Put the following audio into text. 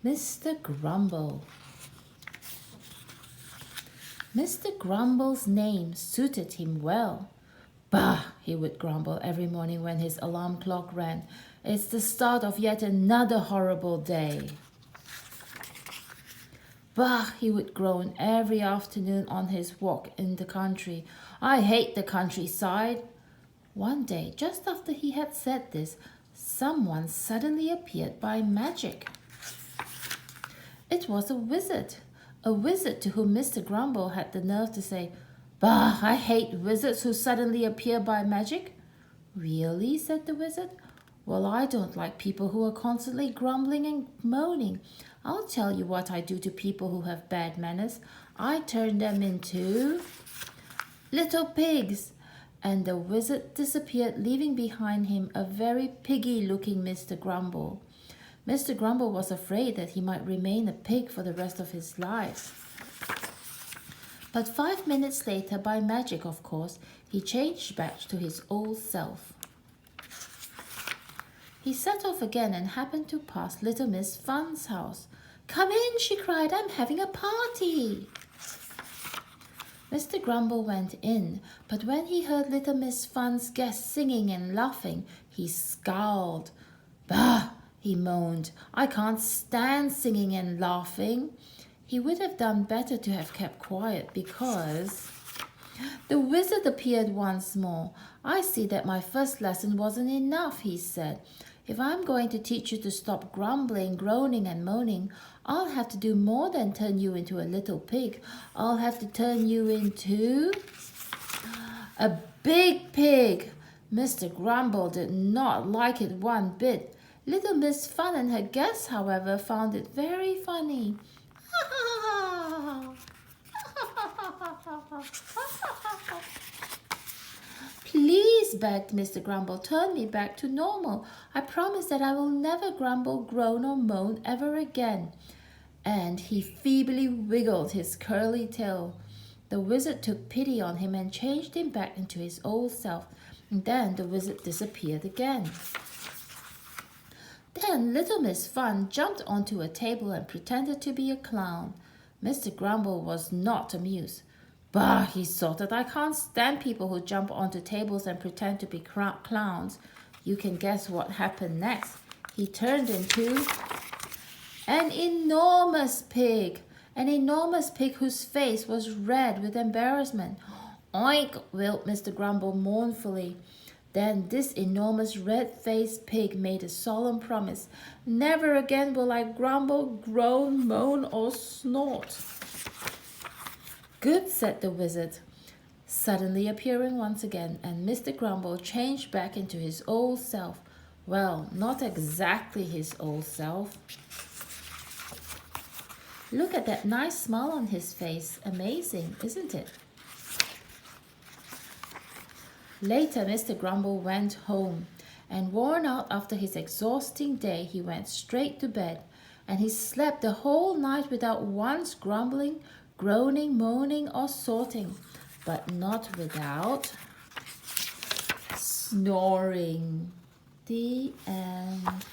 Mr. Grumble. Mr. Grumble's name suited him well. Bah, he would grumble every morning when his alarm clock rang. It's the start of yet another horrible day. Bah, he would groan every afternoon on his walk in the country. I hate the countryside. One day, just after he had said this, someone suddenly appeared by magic. It was a wizard to whom Mr. Grumble had the nerve to say, Bah, I hate wizards who suddenly appear by magic. Really? Said the wizard. Well, I don't like people who are constantly grumbling and moaning. I'll tell you what I do to people who have bad manners. I turn them into little pigs. And the wizard disappeared, leaving behind him a very piggy-looking Mr. Grumble. Mr. Grumble was afraid that he might remain a pig for the rest of his life. But 5 minutes later, by magic of course, he changed back to his old self. He set off again and happened to pass little Miss Fun's house. Come in, she cried, I'm having a party. Mr. Grumble went in, but when he heard little Miss Fun's guests singing and laughing, he scowled. Bah, he moaned, I can't stand singing and laughing. He would have done better to have kept quiet because the wizard appeared once more. I see that my first lesson wasn't enough, he said. If I'm going to teach you to stop grumbling, groaning and moaning, I'll have to do more than turn you into a little pig. I'll have to turn you into a big pig. Mr. Grumble did not like it one bit. Little Miss Fun and her guests, however, found it very funny. Please, begged Mr. Grumble, turn me back to normal. I promise that I will never grumble, groan or moan ever again. And he feebly wiggled his curly tail. The wizard took pity on him and changed him back into his old self. And then the wizard disappeared again. Then little Miss Fun jumped onto a table and pretended to be a clown. Mr. Grumble was not amused. Bah, he thought, I can't stand people who jump onto tables and pretend to be clowns. You can guess what happened next. He turned into an enormous pig whose face was red with embarrassment. Oink, wailed Mr. Grumble mournfully. Then this enormous red-faced pig made a solemn promise. Never again will I grumble, groan, moan, or snort. Good, said the wizard, suddenly appearing once again, and Mr. Grumble changed back into his old self. Well, not exactly his old self. Look at that nice smile on his face. Amazing, isn't it? Later, Mr. Grumble went home, and worn out after his exhausting day, he went straight to bed, and he slept the whole night without once grumbling, groaning, moaning, or sorting, but not without snoring. The end.